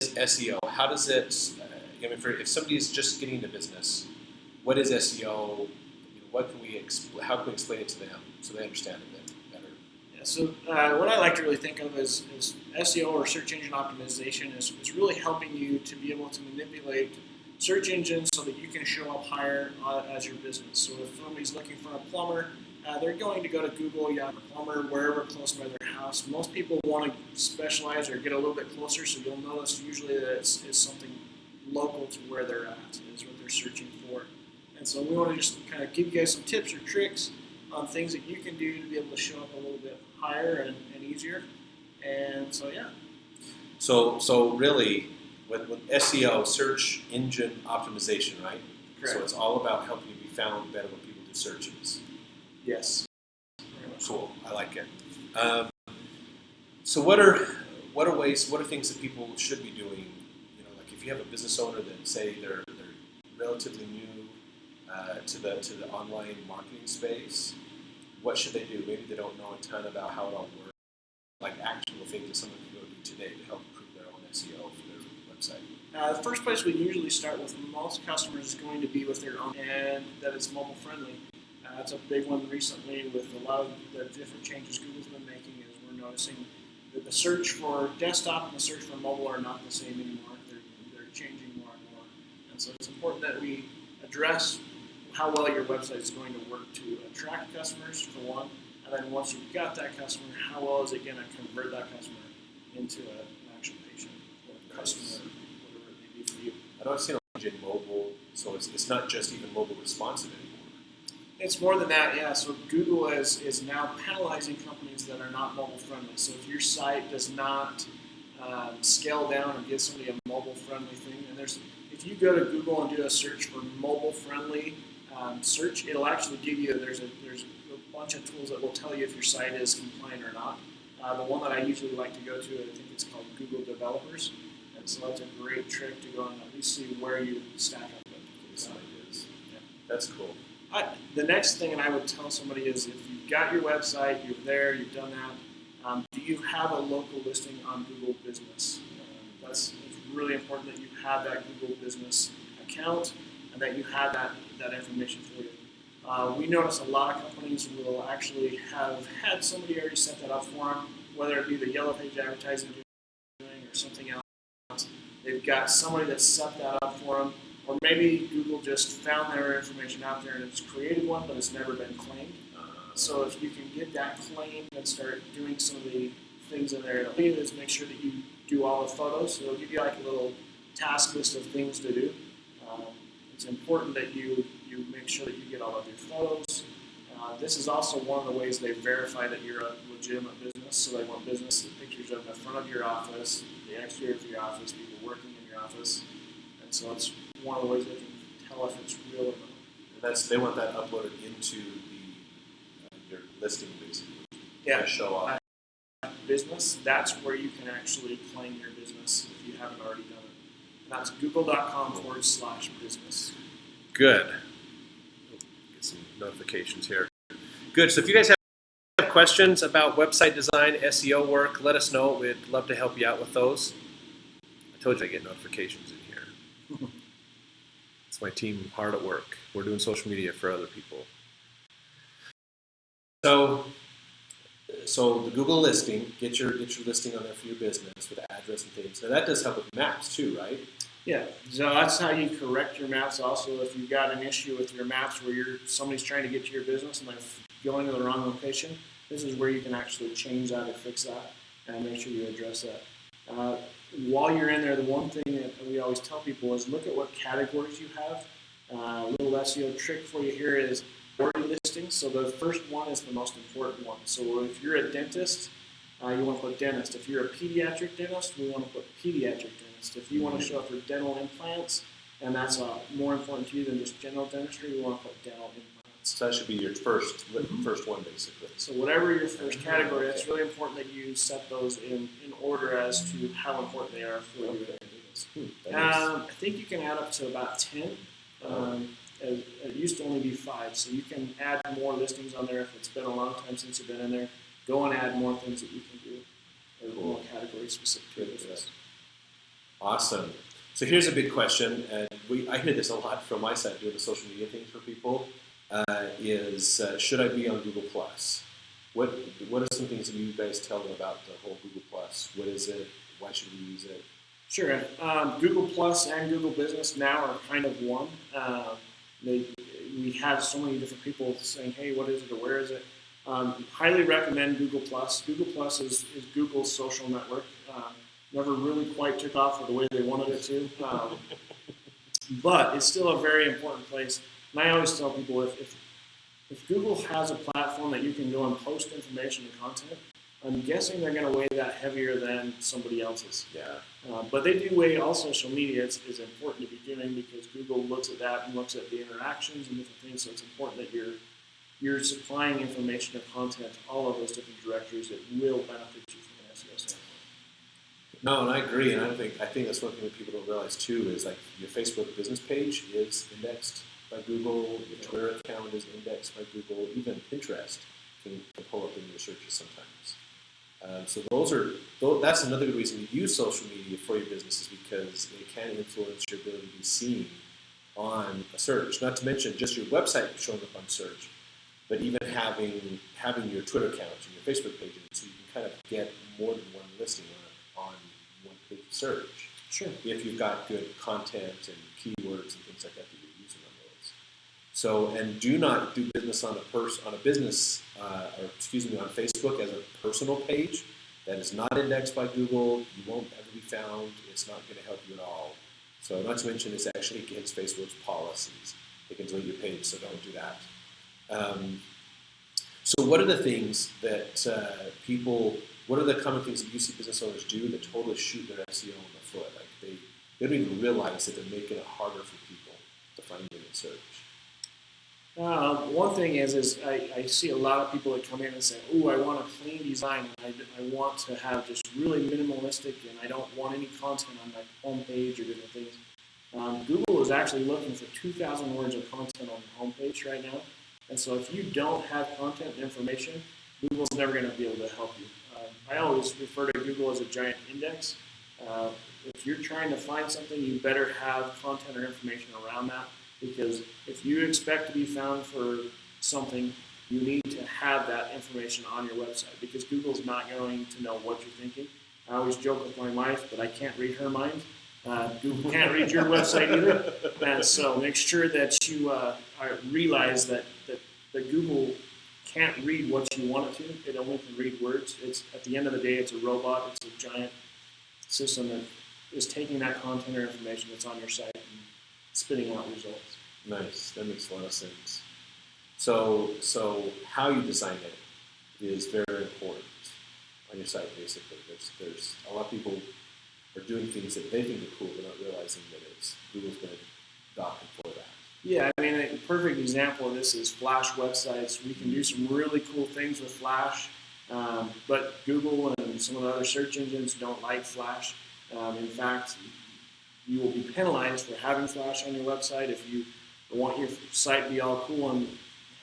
SEO? How does it? If somebody is just getting into business, what is SEO? What can we? How can we explain it to them so they understand it better? Yeah. So what I like to really think of is SEO or search engine optimization is really helping you to be able to manipulate search engines so that you can show up higher as your business. So if somebody's looking for a plumber, they're going to go to Google, Yahoo, plumber, wherever close by their house. Most people want to specialize or get a little bit closer, so you'll notice usually that it's something local to where they're at, is what they're searching for. And so we want to just kind of give you guys some tips or tricks on things that you can do to be able to show up a little bit higher and easier. And so, yeah. So really, with SEO, search engine optimization, right? Correct. So it's all about helping you be found better when people do searches. Yes. Cool. I like it. So what are things that people should be doing? Like if you have a business owner that say they're relatively new to the online marketing space, what should they do? Maybe they don't know a ton about how it all works. Like actual things that someone can go do today to help improve their own SEO for their website. The first place we usually start with most customers is going to be with their own, and that it's mobile friendly. That's a big one recently with a lot of the different changes Google's been making. Is we're noticing that the search for desktop and the search for mobile are not the same anymore. They're changing more and more, and so it's important that we address how well your website is going to work to attract customers for one, and then once you've got that customer, how well is it going to convert that customer into an actual patient or customer, whatever it may be for you. I don't see in mobile, so it's not just even mobile responsive anymore. It's more than that, yeah. So Google is now penalizing companies that are not mobile friendly. So if your site does not scale down and give somebody a mobile friendly thing, and if you go to Google and do a search for mobile friendly search, it'll actually give you there's a bunch of tools that will tell you if your site is compliant or not. The one that I usually like to go to, I think it's called Google Developers, and so that's a great trick to go and at least see where you stack up with the site is. Yeah. That's cool. The next thing that I would tell somebody is if you've got your website, you're there, you've done that, do you have a local listing on Google Business? It's really important that you have that Google Business account and that you have that information for you. We notice a lot of companies will actually have had somebody already set that up for them, whether it be the yellow page advertising or something else. They've got somebody that set that up for them. Or maybe Google just found their information out there and it's created one, but it's never been claimed. So if you can get that claimed and start doing some of the things in there, it'll is make sure that you do all the photos. So it'll give you like a little task list of things to do. It's important that you make sure that you get all of your photos. This is also one of the ways they verify that you're a legitimate business. So they want business pictures of the front of your office, the exterior of your office, people working in your office. And so it's one of the ways they can tell if it's real or not. And they want that uploaded into your listing, basically. Yeah. To show off. Business, that's where you can actually claim your business if you haven't already done it. And that's google.com/business. Good. Get some notifications here. Good. So if you guys have questions about website design, SEO work, let us know. We'd love to help you out with those. I told you I get notifications in here. It's my team hard at work. We're doing social media for other people. So the Google listing, get your listing on there for your business with address and things. Now that does help with maps too, right? Yeah, so that's how you correct your maps. Also, if you've got an issue with your maps where somebody's trying to get to your business and they're going to the wrong location, this is where you can actually change that or fix that and make sure you address that. While you're in there, the one thing that we always tell people is look at what categories you have. A little SEO trick for you here is priority listings. So the first one is the most important one. So if you're a dentist, you want to put dentist. If you're a pediatric dentist, we want to put pediatric dentist. If you want to show up for dental implants, and that's more important to you than just general dentistry, we want to put dental implants. So that should be your first one, basically. So whatever your first category, it's really important that you set those in order as to how important they are for you. I think you can add up to about 10. It used to only be 5, so you can add more listings on there if it's been a long time since you've been in there. Go and add more things that you can do, or more category specific to your business. Awesome. So here's a big question, and I hear this a lot from my side doing the social media things for people. Should I be on Google Plus? What are some things that you guys tell them about the whole Google Plus? What is it? Why should we use it? Sure. Google Plus and Google Business now are kind of one. We have so many different people saying, "Hey, what is it or where is it?" Highly recommend Google Plus. Google Plus is Google's social network. Never really quite took off the way they wanted it to, but it's still a very important place. And I always tell people if Google has a platform that you can go and post information and content, I'm guessing they're going to weigh that heavier than somebody else's. Yeah. But they do weigh all social media. It's important to be doing because Google looks at that and looks at the interactions and different things. So it's important that you're supplying information and content to all of those different directories that will benefit you from an SEO standpoint. No, and I agree, and I think that's one thing that people don't realize too is like your Facebook business page is indexed by Google, your Twitter account is indexed by Google, even Pinterest can pull up in your searches sometimes. So that's another good reason to use social media for your business is because it can influence your ability to be seen on a search. Not to mention just your website showing up on search, but even having your Twitter account and your Facebook pages, so you can kind of get more than one listing on one page search. Sure. If you've got good content and keywords and things like that you're using on those. So, and do not do business on on Facebook as a personal page that is not indexed by Google. You won't ever be found. It's not going to help you at all. So, not to mention, it's actually against Facebook's policies. They can delete your page, so don't do that. So, what are the things that what are the common things that you see business owners do that totally shoot their SEO in the foot? Like they don't even realize that they're making it harder for people to find them in search. One thing is I see a lot of people that come in and say, "Oh, I want a clean design, and I want to have just really minimalistic, and I don't want any content on my homepage or different things." Google is actually looking for 2,000 words of content on your homepage right now, and so if you don't have content and information, Google's never going to be able to help you. I always refer to Google as a giant index. If you're trying to find something, you better have content or information around that. Because if you expect to be found for something, you need to have that information on your website because Google's not going to know what you're thinking. I always joke with my wife, but I can't read her mind. Google can't read your website either. And so make sure that you realize that Google can't read what you want it to. It only can read words. It's at the end of the day, it's a robot. It's a giant system that is taking that content or information that's on your site and spitting out results. Nice. That makes a lot of sense. So how you design it is very important on your site, basically. There's a lot of people are doing things that they think are cool, but not realizing that Google's going to dock them for that. Yeah, I mean, a perfect example of this is Flash websites. We can do some really cool things with Flash, but Google and some of the other search engines don't like Flash. In fact, you will be penalized for having Flash on your website if you want your site to be all cool and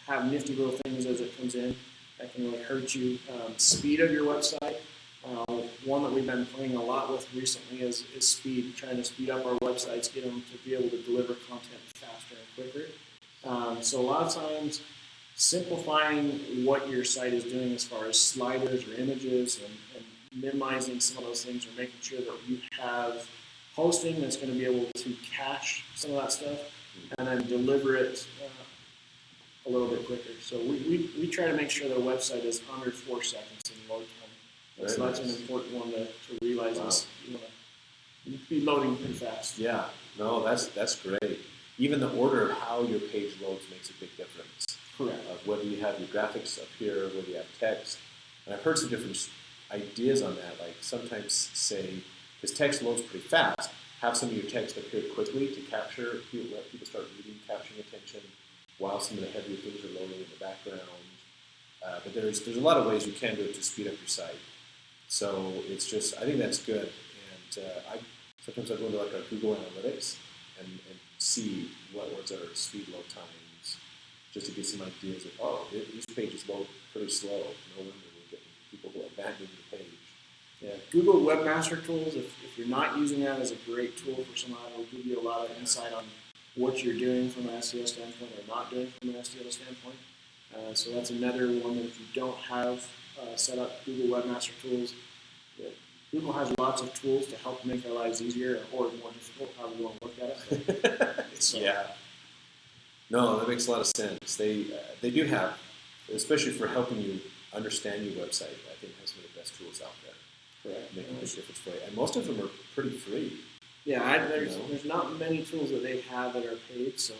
have nifty little things as it comes in. That can really hurt you. Speed of your website. One that we've been playing a lot with recently is speed, trying to speed up our websites, get them to be able to deliver content faster and quicker. So a lot of times, simplifying what your site is doing as far as sliders or images and minimizing some of those things or making sure that you have hosting that's going to be able to cache some of that stuff and then deliver it a little bit quicker. So we try to make sure that a website is under 4 seconds in load time. So that's an important one to realize. Wow. Is you need to be loading pretty fast. Yeah, no, that's great. Even the order of how your page loads makes a big difference. Correct. Whether you have your graphics up here, whether you have text. And I've heard some different ideas on that, like sometimes say, because text loads pretty fast, have some of your text appear quickly to capture, let people start reading, capturing attention, while some of the heavier things are loading in the background. But there's a lot of ways you can do it to speed up your site. So it's just, I think that's good. And sometimes I go into like our Google Analytics and see what are speed load times, just to get some ideas of, these pages load pretty slow. No wonder we're getting people who abandon the page. Yeah, Google Webmaster Tools, if you're not using that, is a great tool for someone. It will give you a lot of insight on what you're doing from an SEO standpoint or not doing from an SEO standpoint. So that's another one that if you don't have set up Google Webmaster Tools, Google has lots of tools to help make our lives easier or more difficult, however you want to look at it. So, yeah. No, that makes a lot of sense. They do have, especially for helping you understand your website, I think has some of the best tools out there. Correct. Making a big difference for you. And most of them are pretty free. Yeah, there's not many tools that they have that are paid, so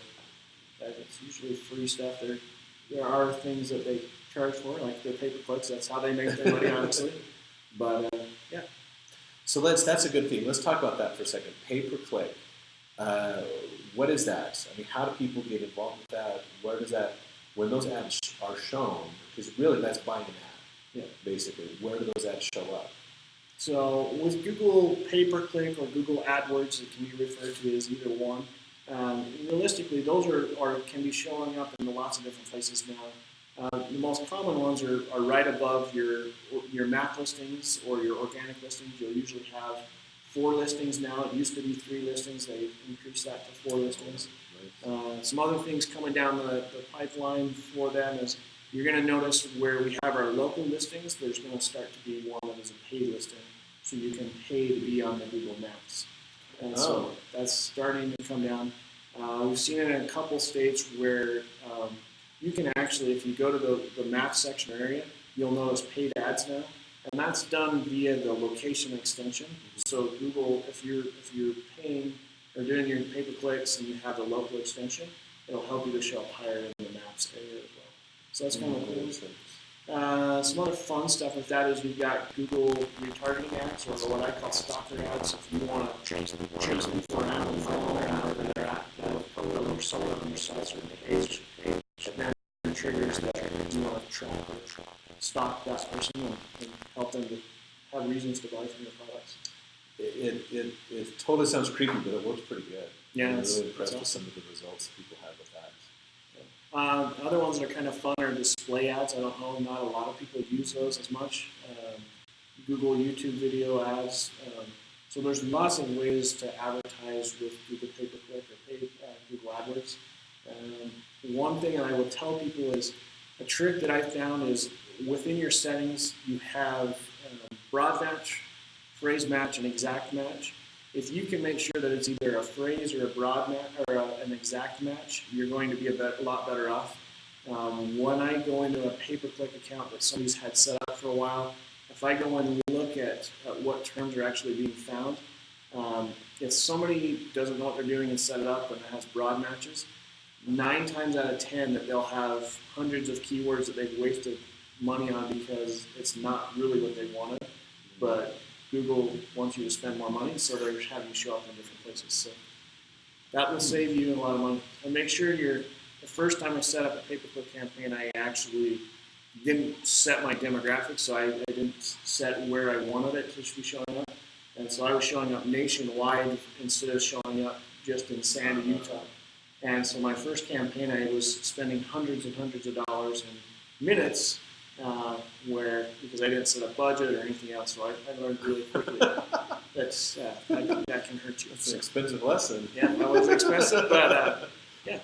it's usually free stuff. There are things that they charge for, like the pay-per-clicks. That's how they make their money, honestly. But yeah. So that's a good thing. Let's talk about that for a second. Pay-per-click. What is that? I mean, how do people get involved with that? Where does that, when those ads are shown, because really that's buying an ad, basically. Where do those ads show up? So with Google pay-per-click or Google AdWords, it can be referred to as either one. Realistically, those can be showing up in lots of different places now. The most common ones are right above your map listings or your organic listings. You'll usually have 4 listings now. It used to be 3 listings. They've increased that to 4 listings. Some other things coming down the pipeline for them is you're going to notice where we have our local listings, there's going to start to be one that is a paid listing. So you can pay to be on the Google Maps. And so that's starting to come down. We've seen it in a couple states where you can actually, if you go to the map section area, you'll notice paid ads now. And that's done via the location extension. So Google, if you're paying or doing your pay-per-clicks and you have the local extension, it'll help you to show up higher in the maps area as well. So that's kind of cool. Some other fun stuff with that is you've got Google retargeting ads, or what I call stalker ads. If you want to chase them for an ad, follow their ad, where they're at, they'll show up on your site or page, and then triggers that you want to try to stalk that person and help them to have reasons to buy from your products. It totally sounds creepy, but it works pretty good. Yeah, I'm really impressed with some of the results people have with that. Other ones that are kind of fun are display ads. I don't know, not a lot of people use those as much. Google YouTube video ads. So there's lots of ways to advertise with Google pay-per-click or paid Google AdWords. One thing I will tell people is a trick that I found is within your settings you have broad match, phrase match, and exact match. If you can make sure that it's either a phrase or a broad match or an exact match, you're going to be a lot better off. When I go into a pay-per-click account that somebody's had set up for a while, if I go and look at what terms are actually being found, if somebody doesn't know what they're doing and set it up and it has broad matches, 9 times out of 10 that they'll have hundreds of keywords that they've wasted money on because it's not really what they wanted, but Google wants you to spend more money, so they're having you show up in different places. So that will save you a lot of money. And make sure the first time I set up a pay-per-click campaign, I actually didn't set my demographics, so I didn't set where I wanted it to be showing up. And so I was showing up nationwide instead of showing up just in Sandy, Utah. And so my first campaign, I was spending hundreds and hundreds of dollars in minutes because I didn't set a budget or anything else, so I learned really quickly that can hurt you. It's an expensive lesson. Yeah, that was expensive, but yeah.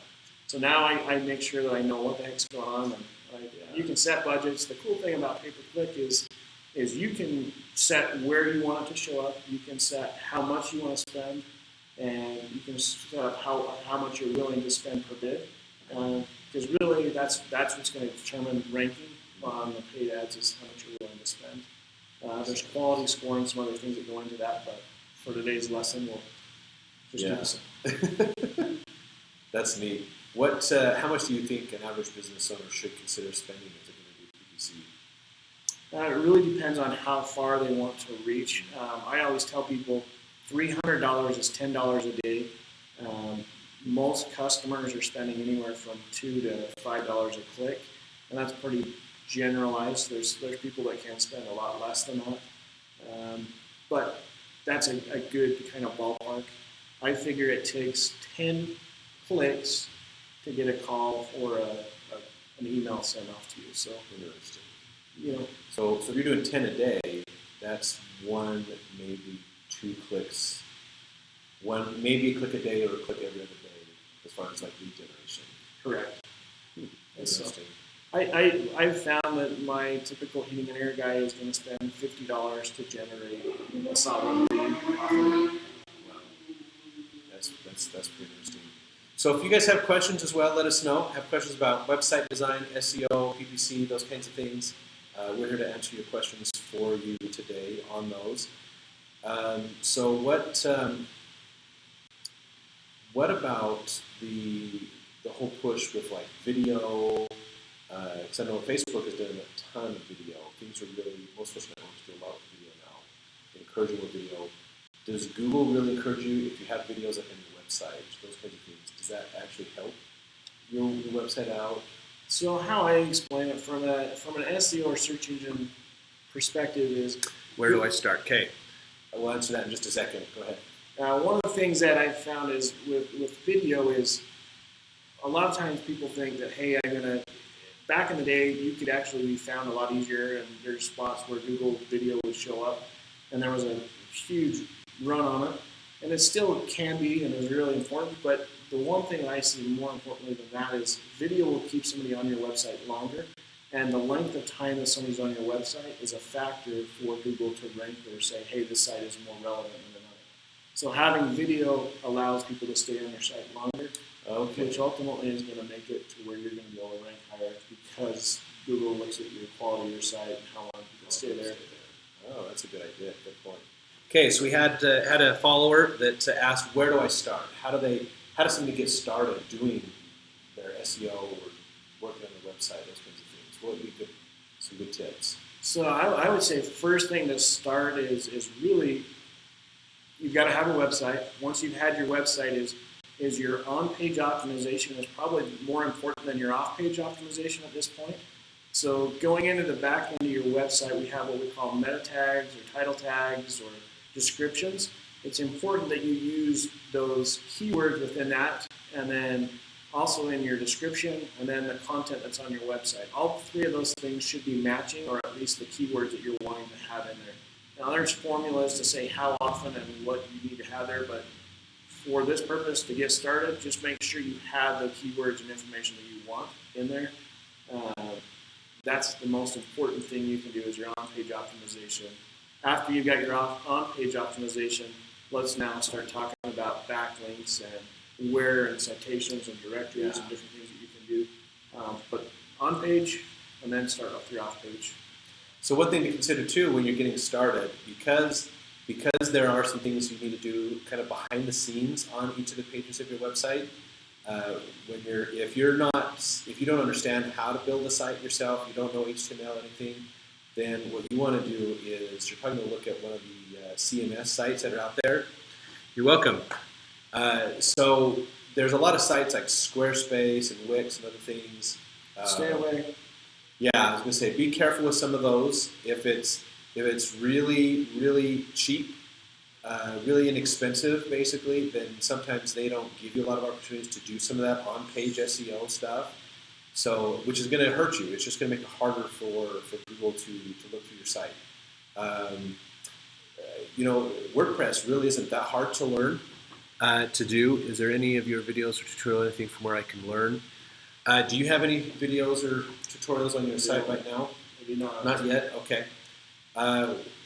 So now I make sure that I know what the heck's going on. And you can set budgets. The cool thing about pay-per-click is you can set where you want it to show up. You can set how much you want to spend, and you can set up how much you're willing to spend per bid. Because really, that's what's going to determine ranking on the paid ads is how much you're willing to spend. There's quality scoring, some other things that go into that, but for today's lesson, we'll just do this. That's neat. How much do you think an average business owner should consider spending if they're going to do PPC? It really depends on how far they want to reach. I always tell people $300 is $10 a day. Most customers are spending anywhere from $2 to $5 a click, and that's pretty generalized. There's people that can spend a lot less than that, but that's a good kind of ballpark. I figure it takes 10 clicks to get a call or an email sent off to you. So interesting. You know. So if you're doing 10 a day, that's one, maybe 2 clicks. Maybe a click a day or a click every other day as far as like lead generation. Correct. Interesting. I've found that my typical heating and air guy is going to spend $50 to generate a solid lead. Wow. That's pretty interesting. So if you guys have questions as well, let us know. Have questions about website design, SEO, PPC, those kinds of things. We're here to answer your questions for you today on those. So what about the whole push with like video? Because I know Facebook is doing a ton of video. Most social networks do a lot with video now. They encourage you with video. Does Google really encourage you if you have videos like on your website, those kinds of things? Does that actually help your website out? So how I explain it from an SEO or search engine perspective is... Where do I start? Okay, we'll answer that in just a second. Go ahead. One of the things that I've found is with video is a lot of times people think that, hey, back in the day, you could actually be found a lot easier, and there's spots where Google video would show up, and there was a huge run on it, and it still can be and is really important, but the one thing that I see more importantly than that is video will keep somebody on your website longer, and the length of time that somebody's on your website is a factor for Google to rank or say, hey, this site is more relevant than another. So having video allows people to stay on your site longer, which ultimately is going to make it to where you're going to be able to rank higher because Google looks at your quality of your site and how long you can stay there. Oh, that's a good idea. Good point. Okay, so we had a follower that asked, where do I start? How does somebody get started doing their SEO or working on their website, those kinds of things? What would be some good tips? So I would say first thing to start is really, you've got to have a website. Once you've had your website, is your on-page optimization is probably more important than your off-page optimization at this point. So going into the back end of your website, we have what we call meta tags or title tags or descriptions. It's important that you use those keywords within that, and then also in your description, and then the content that's on your website. All three of those things should be matching, or at least the keywords that you're wanting to have in there. Now there's formulas to say how often and what you need to have there, but for this purpose, to get started, just make sure you have the keywords and information that you want in there. That's the most important thing you can do is your on-page optimization. After you've got your on-page optimization, let's now start talking about backlinks and where and citations and directories and different things that you can do. But on-page, and then start off your off-page. So one thing to consider too when you're getting started, because there are some things you need to do kind of behind the scenes on each of the pages of your website. If you don't understand how to build a site yourself, you don't know HTML or anything, then what you want to do is you're probably going to look at one of the CMS sites that are out there. You're welcome. So there's a lot of sites like Squarespace and Wix and other things. Stay away. Yeah, I was going to say be careful with some of those. If it's really, really cheap, really inexpensive, basically, then sometimes they don't give you a lot of opportunities to do some of that on-page SEO stuff. So, which is going to hurt you. It's just going to make it harder for Google to look through your site. WordPress really isn't that hard to learn to do. Is there any of your videos or tutorial, anything from where I can learn? Do you have any videos or tutorials on your site right now? Maybe not. Not yet. Okay.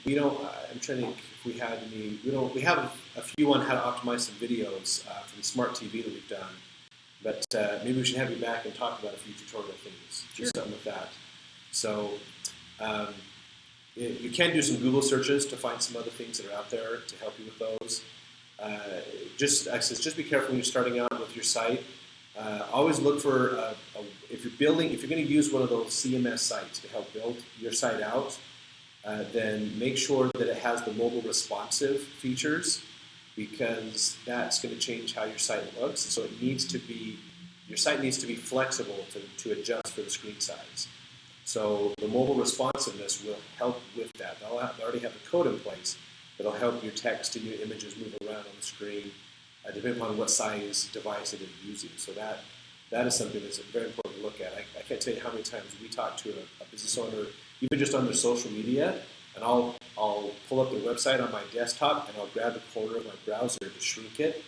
We don't. I'm trying to think if we had any. We have a few on how to optimize some videos from Smart TV that we've done. But maybe we should have you back and talk about a few tutorial things. Just something with that. So you can do some Google searches to find some other things that are out there to help you with those. Just be careful when you're starting out with your site. Always look for if you're going to use one of those CMS sites to help build your site out, then make sure that it has the mobile responsive features, because that's going to change how your site looks. So your site needs to be flexible to adjust for the screen size. So the mobile responsiveness will help with that. They already have the code in place that'll help your text and your images move around on the screen, depending upon what size device it is using. So that is something that's very important to look at. I can't tell you how many times we talk to a business owner, even just on their social media, and I'll pull up the website on my desktop, and I'll grab the corner of my browser to shrink it,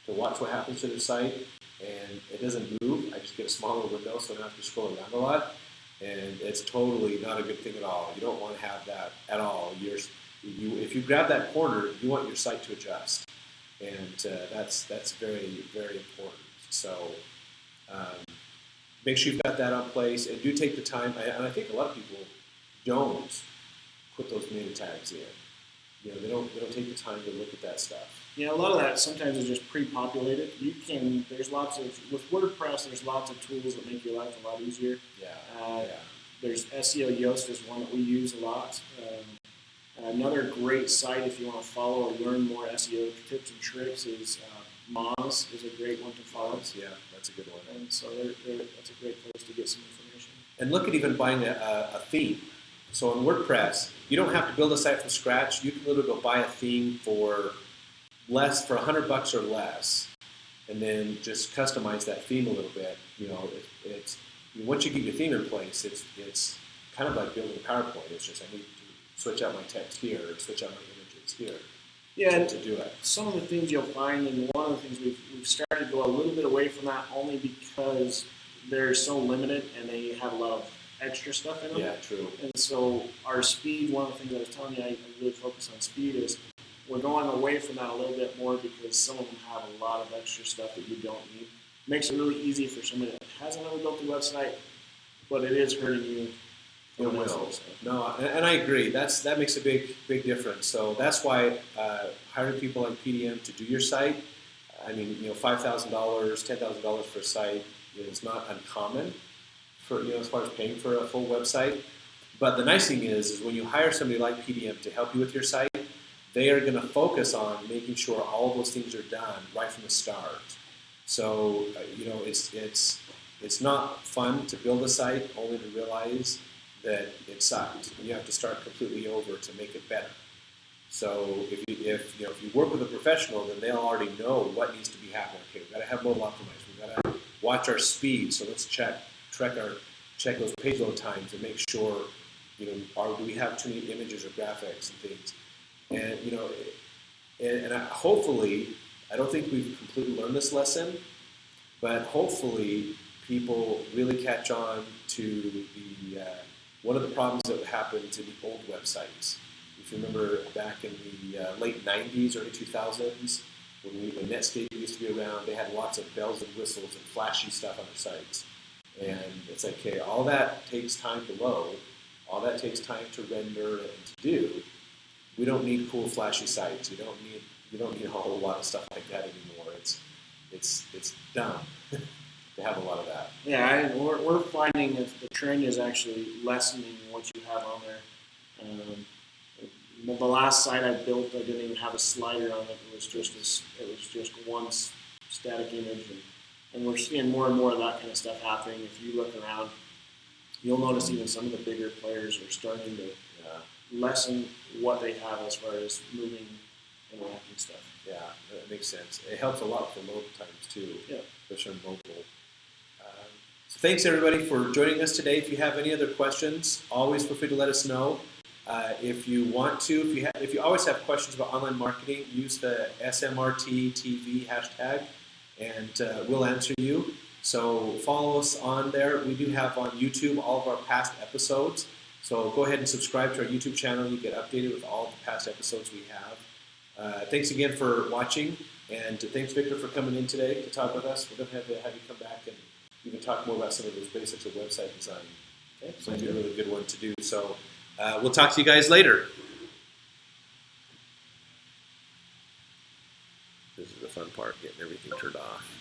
to watch what happens to the site, and it doesn't move. I just get a smaller window so I don't have to scroll around a lot, and it's totally not a good thing at all. You don't want to have that at all. If you grab that corner, you want your site to adjust, and that's very, very important. So make sure you've got that in place, and do take the time. And I think a lot of people don't put those meta tags in. They don't take the time to look at that stuff. Yeah, a lot of that sometimes is just pre-populated. There's lots of, with WordPress, there's lots of tools that make your life a lot easier. Yeah. There's SEO Yoast is one that we use a lot. Another great site if you want to follow or learn more SEO tips and tricks is Moz is a great one to follow. Yeah, that's a good one. And so that's a great place to get some information. And look at even buying a theme. So in WordPress, you don't have to build a site from scratch. You can literally go buy a theme for $100 or less, and then just customize that theme a little bit. Once you get your theme in place, it's kind of like building a PowerPoint. It's just I need to switch out my text here, or switch out my images here. Yeah, to do it. Some of the things you'll find, and one of the things we've started to go a little bit away from that only because they're so limited and they have a lot of extra stuff in them. Yeah, true. And so our speed, one of the things I was telling you, I really focus on speed, is we're going away from that a little bit more because some of them have a lot of extra stuff that you don't need. It makes it really easy for somebody that hasn't ever built a website, but it is hurting you. It will. No, and I agree. That makes a big difference. So that's why hiring people like PDM to do your site, I mean, $5,000, $10,000 for a site is not uncommon for as far as paying for a full website. But the nice thing is when you hire somebody like PDM to help you with your site, they are going to focus on making sure all those things are done right from the start. So it's not fun to build a site only to realize that it sucked, and you have to start completely over to make it better. So if you work with a professional, then they'll already know what needs to be happening. Okay, we've got to have mobile optimized. We've got to watch our speed. So let's check those page load times and make sure do we have too many images or graphics and things. And hopefully, I don't think we've completely learned this lesson, but hopefully people really catch on to one of the problems that happened to the old websites. If you remember back in the late 90s, early 2000s, when Netscape used to be around, they had lots of bells and whistles and flashy stuff on their sites. And it's like, okay, all that takes time to load, all that takes time to render and to do. We don't need cool, flashy sites. You don't need a whole lot of stuff like that anymore. It's dumb to have a lot of that. Yeah, we're finding that the trend is actually lessening what you have on there. The last site I built, I didn't even have a slider on it. It was just one static image, and we're seeing more and more of that kind of stuff happening. If you look around, you'll notice even some of the bigger players are starting to lessen what they have as far as moving and interacting stuff. Yeah, that makes sense. It helps a lot for load times too, yeah, especially on mobile. So thanks everybody for joining us today. If you have any other questions, always feel free to let us know. If you want to, if you always have questions about online marketing, use the SMRT TV hashtag, and we'll answer you. So follow us on there. We do have on YouTube all of our past episodes. So go ahead and subscribe to our YouTube channel. You get updated with all of the past episodes we have. Thanks again for watching, and thanks Victor for coming in today to talk with us. We're going to have you come back and even talk more about some of those basics of website design. Okay, so it'll be a really good one to do. So we'll talk to you guys later. This is the fun part, getting everything turned off.